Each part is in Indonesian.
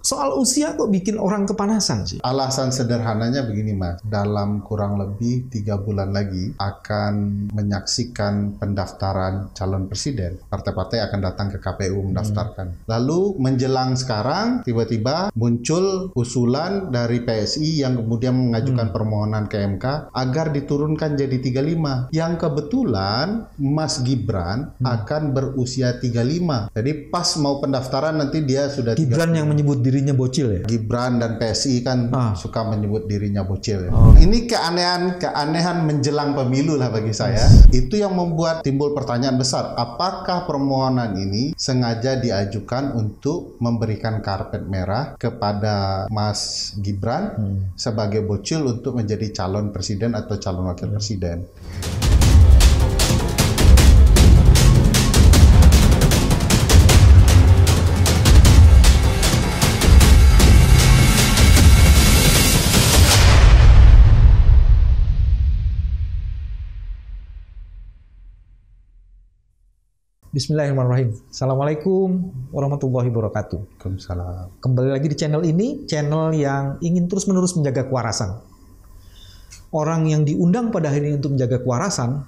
Soal usia kok bikin orang kepanasan sih? Alasan sederhananya begini Mas, dalam kurang lebih 3 bulan lagi akan menyaksikan pendaftaran calon presiden. Partai-partai akan datang ke KPU mendaftarkan. Lalu menjelang sekarang tiba-tiba muncul usulan dari PSI yang kemudian mengajukan permohonan ke MK agar diturunkan jadi 35. Yang kebetulan Mas Gibran akan berusia 35. Jadi pas mau pendaftaran nanti dia sudah Gibran 30. yang menyebut dirinya bocil ya? Gibran dan PSI kan suka menyebut dirinya bocil ya. Ini keanehan menjelang pemilu lah bagi saya. Itu yang membuat timbul pertanyaan besar. Apakah permohonan ini sengaja diajukan untuk memberikan karpet merah kepada Mas Gibran sebagai bocil untuk menjadi calon presiden atau calon wakil presiden? Bismillahirrahmanirrahim. Assalamualaikum warahmatullahi wabarakatuh. Waalaikumsalam. Kembali lagi di channel ini, channel yang ingin terus-menerus menjaga kewarasan. Orang yang diundang pada hari ini untuk menjaga kewarasan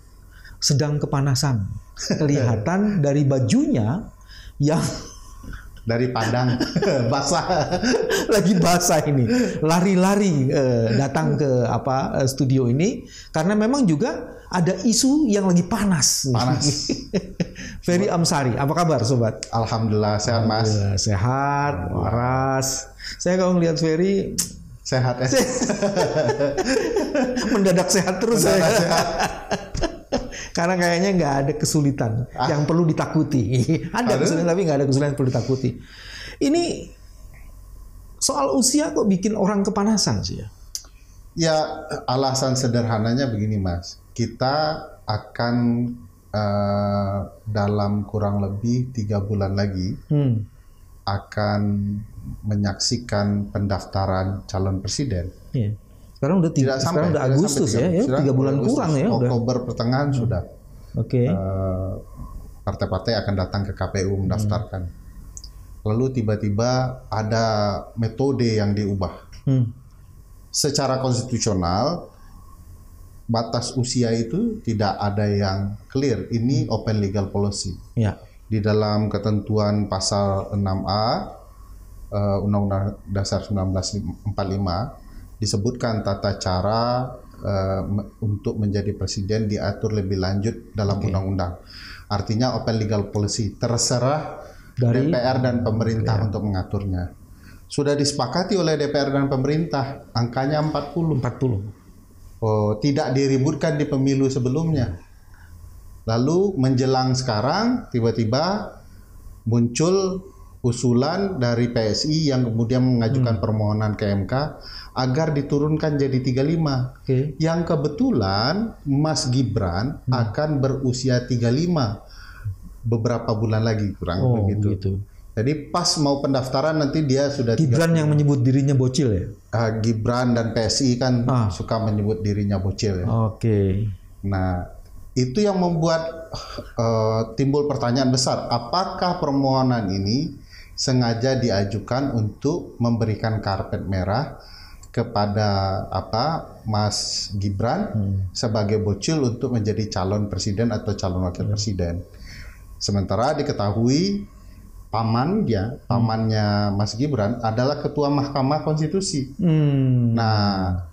sedang kepanasan. Kelihatan dari bajunya yang Dari Padang basah. lagi basah ini, lari-lari datang ke studio ini karena memang juga ada isu yang lagi panas. Panas. Ferry Amsari, apa kabar sobat? Alhamdulillah sehat Mas. Sehat, waras. Saya kalau ngelihat Ferry Sehat ya. mendadak sehat terus. Mendadak sehat. Karena kayaknya nggak ada kesulitan yang perlu ditakuti. Ada kesulitan tapi nggak ada kesulitan yang perlu ditakuti. Ini soal usia kok bikin orang kepanasan sih ya? Ya alasan sederhananya begini Mas. Kita akan dalam kurang lebih 3 bulan lagi akan menyaksikan pendaftaran calon presiden. Iya. Sekarang udah sekarang udah Agustus ya, 3 bulan Agustus, kurang ya. Oktober pertengahan sudah. Oke. Partai-partai akan datang ke KPU mendaftarkan. Lalu tiba-tiba ada metode yang diubah. Secara konstitusional batas usia itu tidak ada yang clear. Ini open legal policy. Ya. Di dalam ketentuan pasal 6A Undang-Undang Dasar 1945 disebutkan tata cara untuk menjadi presiden diatur lebih lanjut dalam undang-undang. Artinya open legal policy, terserah dari DPR dan pemerintah untuk mengaturnya. Sudah disepakati oleh DPR dan pemerintah, angkanya 40. Tidak diributkan di pemilu sebelumnya. Lalu menjelang sekarang tiba-tiba muncul usulan dari PSI yang kemudian mengajukan permohonan ke MK agar diturunkan jadi 35. Yang kebetulan Mas Gibran akan berusia 35 beberapa bulan lagi kurang begitu. Gitu. Jadi pas mau pendaftaran nanti dia sudah Gibran yang menyebut dirinya bocil ya? Gibran dan PSI kan suka menyebut dirinya bocil ya. Nah, itu yang membuat timbul pertanyaan besar. Apakah permohonan ini sengaja diajukan untuk memberikan karpet merah kepada Mas Gibran sebagai bocil untuk menjadi calon presiden atau calon wakil presiden. Sementara diketahui pamannya Mas Gibran adalah ketua Mahkamah Konstitusi. Nah,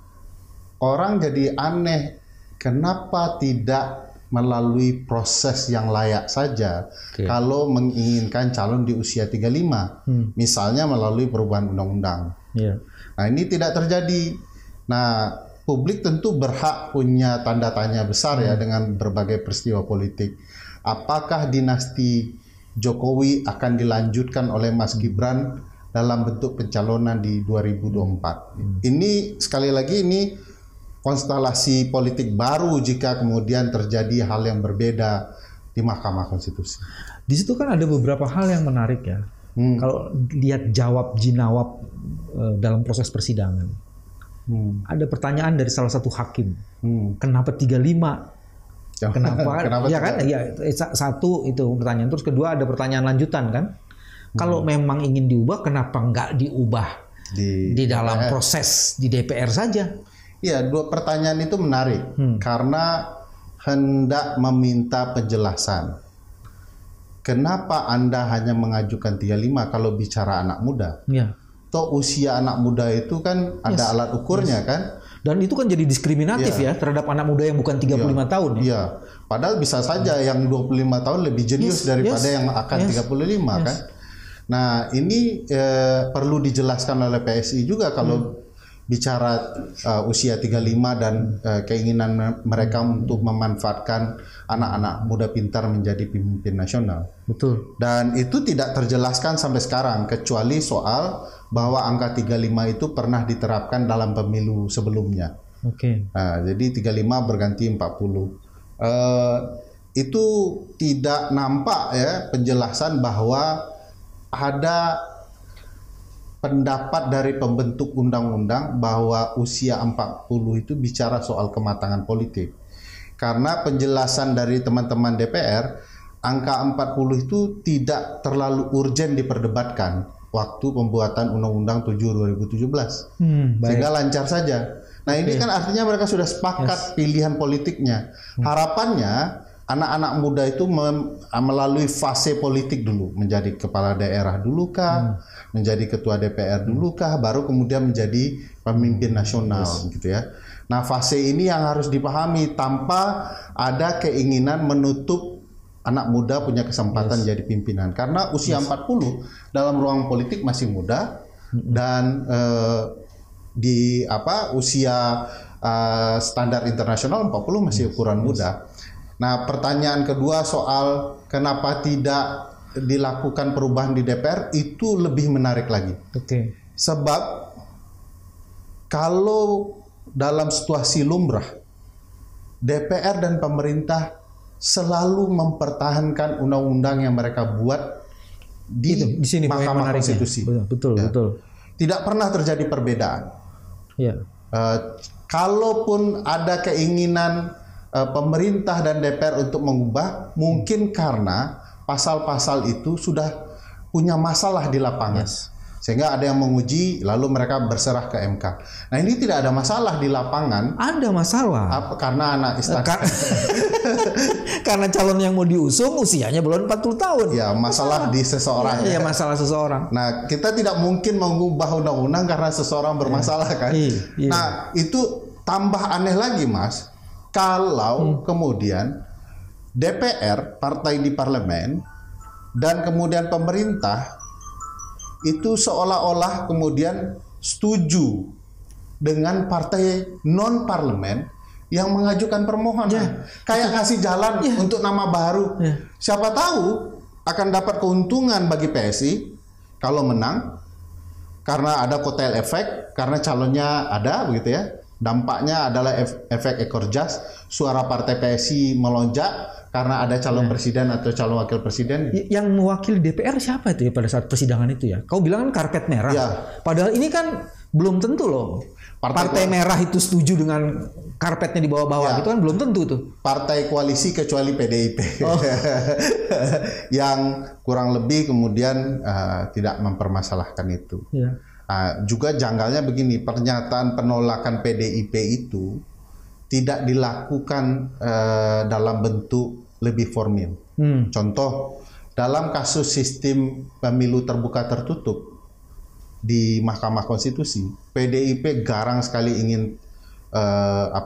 orang jadi aneh, kenapa tidak melalui proses yang layak saja kalau menginginkan calon di usia 35, misalnya melalui perubahan undang-undang. Nah, ini tidak terjadi. Nah, publik tentu berhak punya tanda tanya besar ya dengan berbagai peristiwa politik. Apakah dinasti Jokowi akan dilanjutkan oleh Mas Gibran dalam bentuk pencalonan di 2024. Ini sekali lagi ini konstelasi politik baru jika kemudian terjadi hal yang berbeda di Mahkamah Konstitusi. Di situ kan ada beberapa hal yang menarik ya. Kalau lihat jawab jinawab dalam proses persidangan. Ada pertanyaan dari salah satu hakim. Kenapa 35? Kenapa? Ya kan? Ya, satu itu pertanyaan. Terus kedua ada pertanyaan lanjutan kan? Kalau memang ingin diubah, kenapa nggak diubah di dalam DPR. proses di DPR saja? Iya, dua pertanyaan itu menarik karena hendak meminta penjelasan. Kenapa Anda hanya mengajukan 35 kalau bicara anak muda? Ya. Toh usia anak muda itu kan ada alat ukurnya kan? Dan itu kan jadi diskriminatif ya terhadap anak muda yang bukan 35 tahun ya. Iya. Padahal bisa saja yang 25 tahun lebih jenius daripada yang akan 35 kan? Nah, ini perlu dijelaskan oleh PSI juga kalau bicara usia 35 dan keinginan mereka untuk memanfaatkan anak-anak muda pintar menjadi pemimpin nasional. Betul. Dan itu tidak terjelaskan sampai sekarang kecuali soal bahwa angka 35 itu pernah diterapkan dalam pemilu sebelumnya. Oke. Nah, jadi 35 berganti 40. Itu tidak nampak ya penjelasan bahwa ada pendapat dari pembentuk undang-undang bahwa usia 40 itu bicara soal kematangan politik. Karena penjelasan dari teman-teman DPR, angka 40 itu tidak terlalu urgen diperdebatkan waktu pembuatan Undang-Undang 7 2017. Sehingga lancar saja. Nah, ini kan artinya mereka sudah sepakat pilihan politiknya. Harapannya anak-anak muda itu melalui fase politik dulu, menjadi kepala daerah dulu kah, menjadi ketua DPR dulu kah, baru kemudian menjadi pemimpin nasional gitu ya. Nah, fase ini yang harus dipahami tanpa ada keinginan menutup anak muda punya kesempatan jadi pimpinan, karena usia 40 dalam ruang politik masih muda dan di usia standar internasional 40 masih ukuran muda. Nah, pertanyaan kedua soal kenapa tidak dilakukan perubahan di DPR itu lebih menarik lagi. Oke. Sebab kalau dalam situasi lumrah, DPR dan pemerintah selalu mempertahankan undang-undang yang mereka buat di sini Mahkamah Konstitusi. Betul. Tidak pernah terjadi perbedaan. Ya. Kalaupun ada keinginan pemerintah dan DPR untuk mengubah, mungkin karena pasal-pasal itu sudah punya masalah di lapangan. Sehingga ada yang menguji, lalu mereka berserah ke MK. Nah, ini tidak ada masalah di lapangan. Ada masalah. Karena anak istana. Karena calon yang mau diusung usianya belum 40 tahun. Ya, masalah di seseorang. Ya, masalah seseorang. Nah, kita tidak mungkin mengubah undang-undang karena seseorang bermasalah kan. Nah, itu tambah aneh lagi, Mas. Kalau kemudian DPR, partai di parlemen, dan kemudian pemerintah itu seolah-olah kemudian setuju dengan partai non-parlemen yang mengajukan permohonan. Kayak ngasih jalan untuk nama baru. Siapa tahu akan dapat keuntungan bagi PSI kalau menang, karena ada kotel efek, karena calonnya ada begitu ya. Dampaknya adalah efek ekor jas, suara partai PSI melonjak karena ada calon presiden atau calon wakil presiden. Yang mewakili DPR siapa itu ya pada saat persidangan itu ya? Kau bilang kan karpet merah. Padahal ini kan belum tentu loh. Partai merah itu setuju dengan karpetnya di bawah-bawah, itu kan belum tentu tuh. Partai koalisi kecuali PDIP. Yang kurang lebih kemudian tidak mempermasalahkan itu. Juga janggalnya begini, pernyataan penolakan PDIP itu tidak dilakukan dalam bentuk lebih formal. Contoh, dalam kasus sistem pemilu terbuka tertutup di Mahkamah Konstitusi, PDIP garang sekali ingin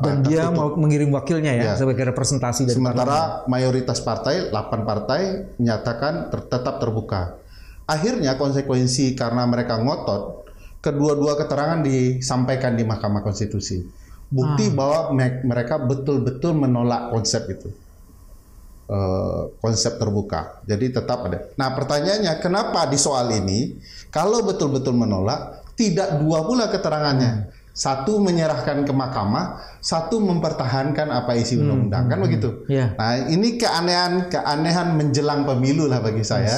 dan dia mau mengirim wakilnya sebagai representasi dari sementara mayoritas partai, 8 partai menyatakan tetap terbuka. Akhirnya konsekuensi karena mereka ngotot, kedua-dua keterangan disampaikan di Mahkamah Konstitusi. Bukti bahwa mereka betul-betul menolak konsep itu. Konsep terbuka. Jadi tetap ada. Nah, pertanyaannya, kenapa di soal ini, kalau betul-betul menolak, tidak dua pula keterangannya. Satu menyerahkan ke mahkamah, satu mempertahankan apa isi undang-undang. Kan begitu? Nah, ini keanehan menjelang pemilu lah bagi saya.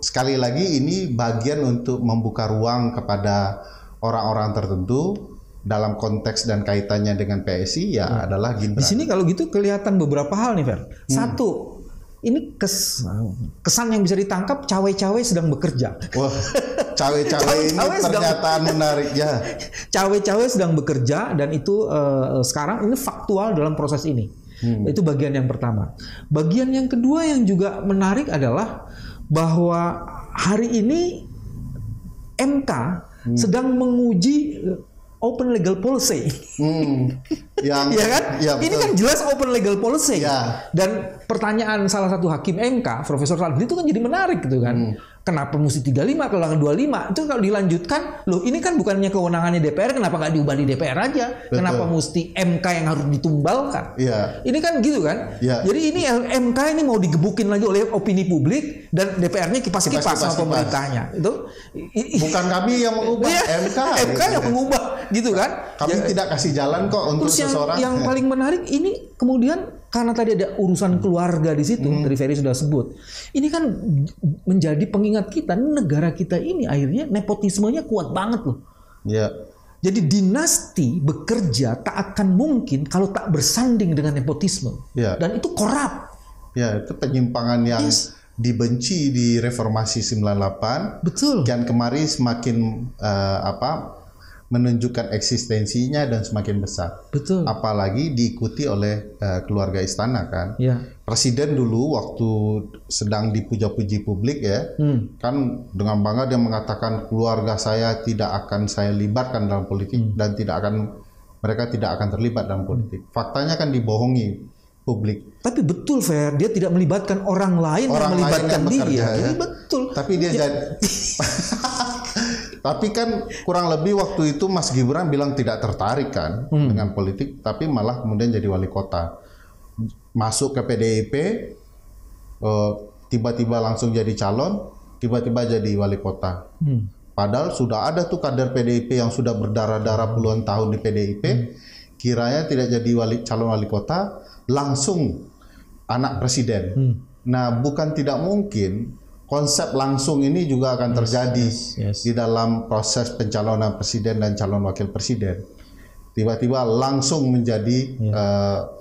Sekali lagi ini bagian untuk membuka ruang kepada orang-orang tertentu dalam konteks dan kaitannya dengan PSI adalah Gibran. Di sini kalau gitu kelihatan beberapa hal nih, Fer. Satu, ini kesan yang bisa ditangkap cawe-cawe sedang bekerja. Wah, cawe-cawe ini pernyataan menarik ya. Cawe-cawe sedang bekerja dan itu sekarang ini faktual dalam proses ini. Itu bagian yang pertama. Bagian yang kedua yang juga menarik adalah bahwa hari ini MK sedang menguji open legal policy. Ya kan? Ya, ini kan jelas open legal policy. Ya. Dan pertanyaan salah satu hakim MK, Profesor Saldi itu kan jadi menarik gitu kan. Kenapa mesti 35 kalau nggak 25? Itu kalau dilanjutkan, loh ini kan bukannya kewenangannya DPR, kenapa nggak diubah di DPR aja? Betul. Kenapa mesti MK yang harus ditumbalkan? Ya. Ini kan gitu kan? Ya. Jadi ini MK ini mau digebukin lagi oleh opini publik dan DPR-nya kipas-kipas sama pemerintahnya. Itu bukan kami yang mengubah, MK yang mengubah gitu kan? Kami tidak kasih jalan kok untuk terus seseorang. Yang paling menarik ini kemudian karena tadi ada urusan keluarga di situ, dari Ferry sudah sebut. Ini kan menjadi pengingat kita, negara kita ini akhirnya nepotismenya kuat banget loh. Ya. Jadi dinasti bekerja tak akan mungkin kalau tak bersanding dengan nepotisme. Ya. Dan itu korup. Ya, itu penyimpangan yang dibenci di Reformasi 98. Betul. Kian kemari semakin menunjukkan eksistensinya dan semakin besar. Betul. Apalagi diikuti oleh keluarga istana kan. Ya. Presiden dulu waktu sedang dipuja-puji publik ya, kan dengan bangga dia mengatakan keluarga saya tidak akan saya libatkan dalam politik dan mereka tidak akan terlibat dalam politik. Faktanya kan dibohongi publik. Tapi betul Fer, dia tidak melibatkan orang lain yang melibatkan dia. Ya. Jadi betul. Tapi dia jadi tapi kan kurang lebih waktu itu Mas Gibran bilang tidak tertarik kan dengan politik, tapi malah kemudian jadi wali kota. Masuk ke PDIP, tiba-tiba langsung jadi calon, tiba-tiba jadi wali kota. Padahal sudah ada tuh kader PDIP yang sudah berdarah-darah puluhan tahun di PDIP, kiranya tidak jadi calon wali kota, langsung anak presiden. Nah, bukan tidak mungkin konsep langsung ini juga akan terjadi di dalam proses pencalonan presiden dan calon wakil presiden. Tiba-tiba langsung menjadi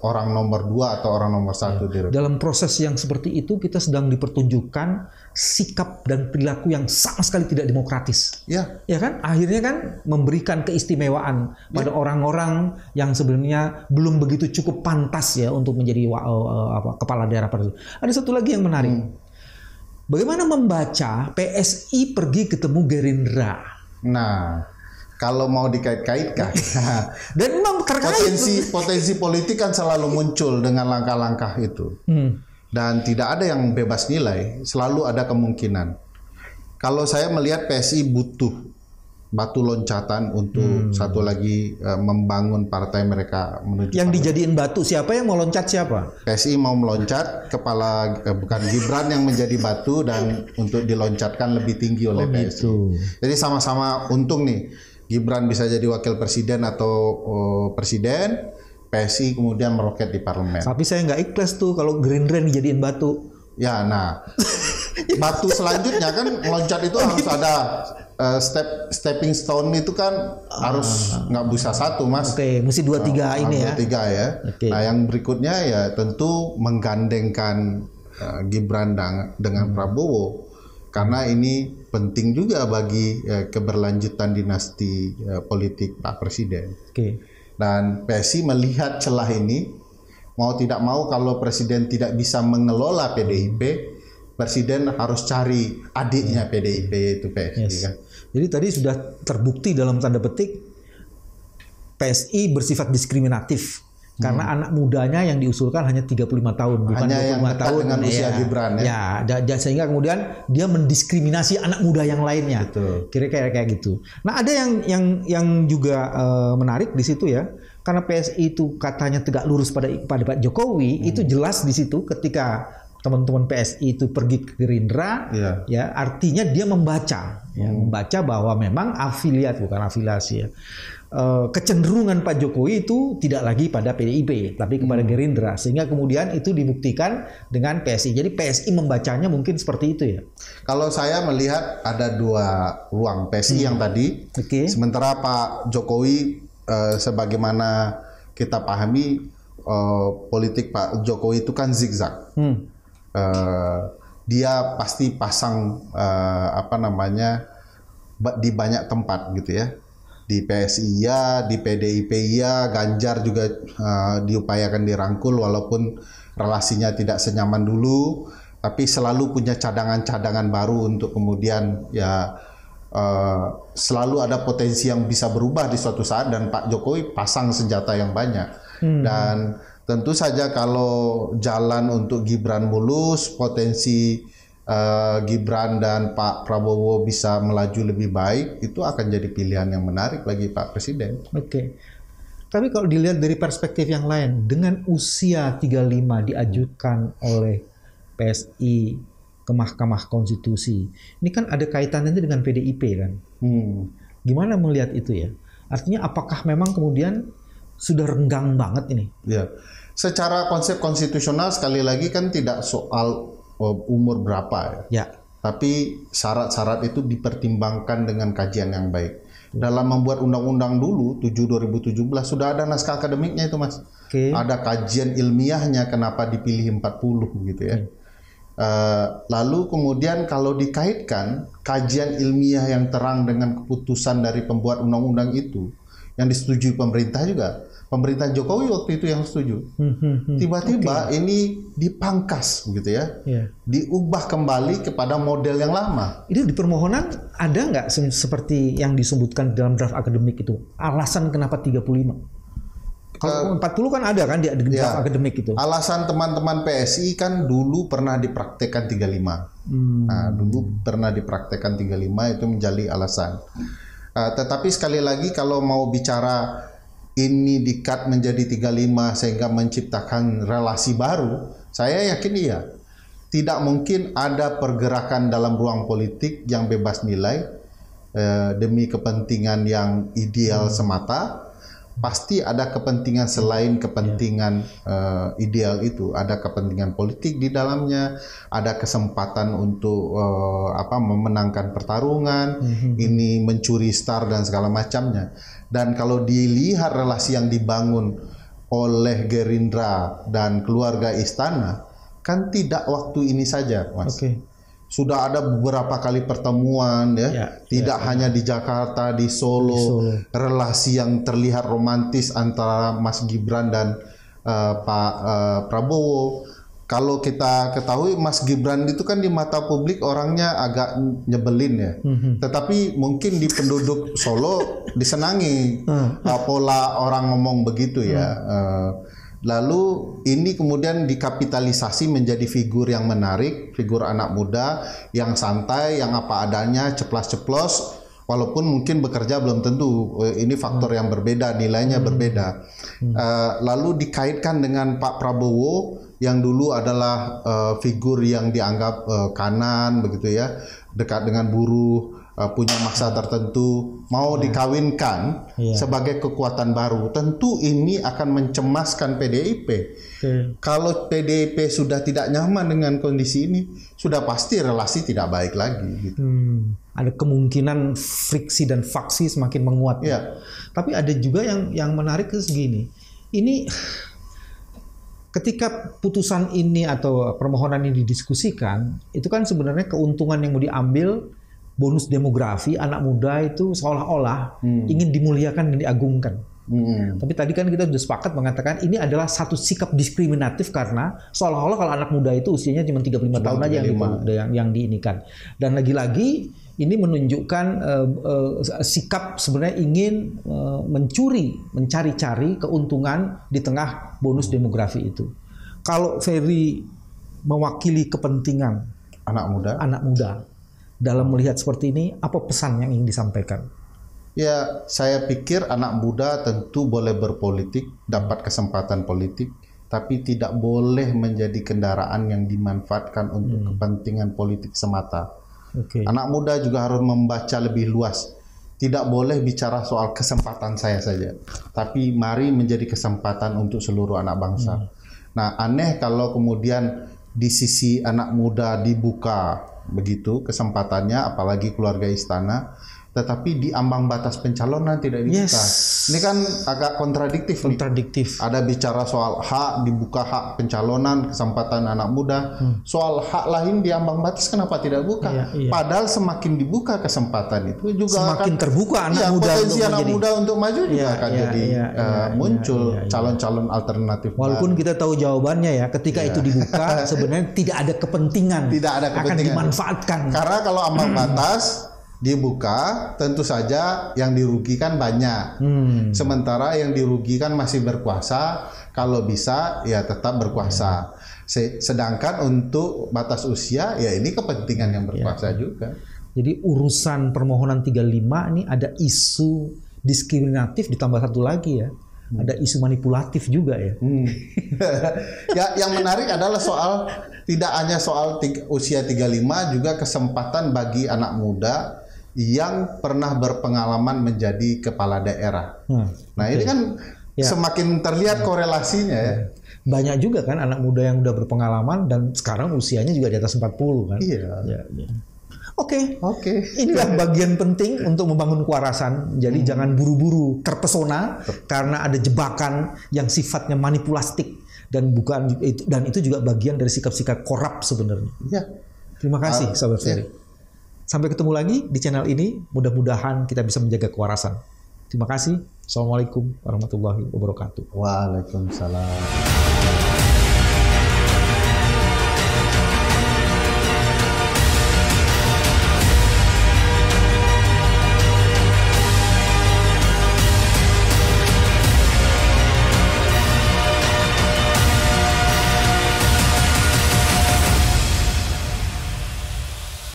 orang nomor 2 atau orang nomor 1. Dalam proses yang seperti itu kita sedang dipertunjukkan sikap dan perilaku yang sama sekali tidak demokratis. Ya kan? Akhirnya kan memberikan keistimewaan pada orang-orang yang sebenarnya belum begitu cukup pantas ya untuk menjadi kepala daerah. Ada satu lagi yang menarik. Bagaimana membaca PSI pergi ketemu Gerindra? Nah, kalau mau dikait-kaitkan, dan memang potensi politik kan selalu muncul dengan langkah-langkah itu, dan tidak ada yang bebas nilai, selalu ada kemungkinan. Kalau saya melihat PSI butuh batu loncatan untuk satu lagi membangun partai mereka menuju yang dijadiin batu. Siapa yang mau loncat siapa? PSI mau meloncat, bukan Gibran yang menjadi batu dan untuk diloncatkan lebih tinggi oleh PSI. Gitu. Jadi sama-sama untung nih. Gibran bisa jadi wakil presiden atau presiden, PSI kemudian meroket di parlemen. Tapi saya nggak ikhlas tuh kalau Gerindra dijadiin batu. Ya, nah batu selanjutnya kan meloncat itu harus ada stepping stone itu kan harus nggak bisa satu Mas. Oke, mesti 2-3 ini ya. 2-3 ya. Okay. Nah yang berikutnya ya tentu menggandengkan Gibran dengan Prabowo karena ini penting juga bagi keberlanjutan dinasti politik Pak Presiden. Okay. Dan PSI melihat celah ini mau tidak mau kalau Presiden tidak bisa mengelola PDIP, Presiden harus cari adiknya PDIP yaitu PSI kan. Jadi tadi sudah terbukti dalam tanda petik PSI bersifat diskriminatif karena anak mudanya yang diusulkan hanya 35 tahun bukan hanya 25 tahun dengan usia Gibran ya. Sehingga kemudian dia mendiskriminasi anak muda yang lainnya. Kira-kira kayak gitu. Nah, ada yang juga menarik di situ ya. Karena PSI itu katanya tegak lurus pada Pak Jokowi, itu jelas di situ ketika teman-teman PSI itu pergi ke Gerindra, ya artinya dia membaca bahwa memang afiliasi kecenderungan Pak Jokowi itu tidak lagi pada PDIP tapi kepada Gerindra, sehingga kemudian itu dibuktikan dengan PSI. Jadi PSI membacanya mungkin seperti itu ya. Kalau saya melihat ada dua ruang PSI yang tadi, sementara Pak Jokowi sebagaimana kita pahami politik Pak Jokowi itu kan zigzag. dia pasti pasang di banyak tempat gitu ya. Di PSI ya, di PDIP ya, Ganjar juga diupayakan dirangkul walaupun relasinya tidak senyaman dulu, tapi selalu punya cadangan-cadangan baru untuk kemudian ya selalu ada potensi yang bisa berubah di suatu saat, dan Pak Jokowi pasang senjata yang banyak. Dan tentu saja kalau jalan untuk Gibran mulus, potensi Gibran dan Pak Prabowo bisa melaju lebih baik, itu akan jadi pilihan yang menarik bagi Pak Presiden. Oke. Tapi kalau dilihat dari perspektif yang lain, dengan usia 35 diajukan oleh PSI ke Mahkamah Konstitusi, ini kan ada kaitannya dengan PDIP kan? Gimana melihat itu ya? Artinya apakah memang kemudian sudah renggang banget ini? Ya, secara konsep konstitusional sekali lagi kan tidak soal umur berapa ya. Tapi syarat-syarat itu dipertimbangkan dengan kajian yang baik. Dalam membuat undang-undang dulu 7/2017 sudah ada naskah akademiknya itu, Mas. Ada kajian ilmiahnya kenapa dipilih 40 gitu ya. Lalu kemudian kalau dikaitkan kajian ilmiah yang terang dengan keputusan dari pembuat undang-undang itu yang disetujui pemerintah juga. Pemerintahan Jokowi waktu itu yang setuju. Tiba-tiba ini dipangkas gitu ya. Diubah kembali kepada model yang lama. Itu di permohonan ada nggak seperti yang disebutkan dalam draft akademik itu? Alasan kenapa 35? Kalau 40 kan ada kan di draft akademik itu. Alasan teman-teman PSI kan dulu pernah dipraktekkan 35. Nah, dulu pernah dipraktekkan 35 itu menjadi alasan. Tetapi sekali lagi kalau mau bicara ini di-cut menjadi 35 sehingga menciptakan relasi baru, saya yakin iya. Tidak mungkin ada pergerakan dalam ruang politik yang bebas nilai demi kepentingan yang ideal semata. Pasti ada kepentingan selain kepentingan ideal itu. Ada kepentingan politik di dalamnya, ada kesempatan untuk memenangkan pertarungan, ini mencuri star dan segala macamnya. Dan kalau dilihat relasi yang dibangun oleh Gerindra dan keluarga istana, kan tidak waktu ini saja, Mas. Sudah ada beberapa kali pertemuan tidak hanya di Jakarta, di Solo. Relasi yang terlihat romantis antara Mas Gibran dan Pak Prabowo. Kalau kita ketahui Mas Gibran itu kan di mata publik orangnya agak nyebelin ya. Tetapi mungkin di penduduk Solo disenangi pola orang ngomong begitu ya. Lalu ini kemudian dikapitalisasi menjadi figur yang menarik, figur anak muda yang santai, yang apa adanya, ceplas-ceplos, walaupun mungkin bekerja belum tentu. Ini faktor yang berbeda, nilainya berbeda. Lalu dikaitkan dengan Pak Prabowo yang dulu adalah figur yang dianggap kanan begitu ya, dekat dengan buruh, punya masa tertentu, mau dikawinkan sebagai kekuatan baru. Tentu ini akan mencemaskan PDIP. Kalau PDIP sudah tidak nyaman dengan kondisi ini, sudah pasti relasi tidak baik lagi gitu. Ada kemungkinan friksi dan faksi semakin menguat. Tapi ada juga yang menarik ke segini. Ini ketika putusan ini atau permohonan ini didiskusikan, itu kan sebenarnya keuntungan yang mau diambil bonus demografi, anak muda itu seolah-olah ingin dimuliakan dan diagungkan. Tapi tadi kan kita sudah sepakat mengatakan ini adalah satu sikap diskriminatif karena seolah-olah kalau anak muda itu usianya cuma 35 tahun aja yang diinikan. Dan lagi-lagi ini menunjukkan sikap sebenarnya ingin mencari-cari keuntungan di tengah bonus demografi itu. Kalau Ferry mewakili kepentingan anak muda dalam melihat seperti ini, apa pesan yang ingin disampaikan? Ya, saya pikir anak muda tentu boleh berpolitik, dapat kesempatan politik, tapi tidak boleh menjadi kendaraan yang dimanfaatkan untuk kepentingan politik semata. Anak muda juga harus membaca lebih luas. Tidak boleh bicara soal kesempatan saya saja, tapi mari menjadi kesempatan untuk seluruh anak bangsa. Nah, aneh kalau kemudian di sisi anak muda dibuka begitu kesempatannya, apalagi keluarga istana tetapi di ambang batas pencalonan tidak dibuka. Yes. Ini kan agak kontradiktif. Kontradiktif. Ada bicara soal hak, dibuka hak pencalonan, kesempatan anak muda. Soal hak lain di ambang batas kenapa tidak buka? Iya. Padahal semakin dibuka kesempatan itu juga semakin akan terbuka anak muda potensi anak muda untuk maju juga akan jadi muncul calon-calon alternatif. Walaupun kita tahu jawabannya ya, ketika itu dibuka sebenarnya tidak ada kepentingan. Akan dimanfaatkan. Karena kalau ambang batas dibuka, tentu saja yang dirugikan banyak. Sementara yang dirugikan masih berkuasa, kalau bisa ya tetap berkuasa. Sedangkan untuk batas usia, ya ini kepentingan yang berkuasa juga. Jadi urusan permohonan 35 ini ada isu diskriminatif ditambah satu lagi ya. Ada isu manipulatif juga ya. Ya, yang menarik adalah soal tidak hanya soal usia 35, juga kesempatan bagi anak muda yang pernah berpengalaman menjadi kepala daerah. Nah, ini kan semakin terlihat korelasinya ya. Banyak juga kan anak muda yang udah berpengalaman dan sekarang usianya juga di atas 40 kan. Iya. Oke. Oke. Inilah bagian penting untuk membangun kewarasan. Jadi jangan buru-buru terpesona karena ada jebakan yang sifatnya manipulatif dan itu juga bagian dari sikap-sikap korup sebenarnya. Iya. Terima kasih sahabat Ferry. Sampai ketemu lagi di channel ini. Mudah-mudahan kita bisa menjaga kewarasan. Terima kasih. Assalamualaikum warahmatullahi wabarakatuh. Waalaikumsalam.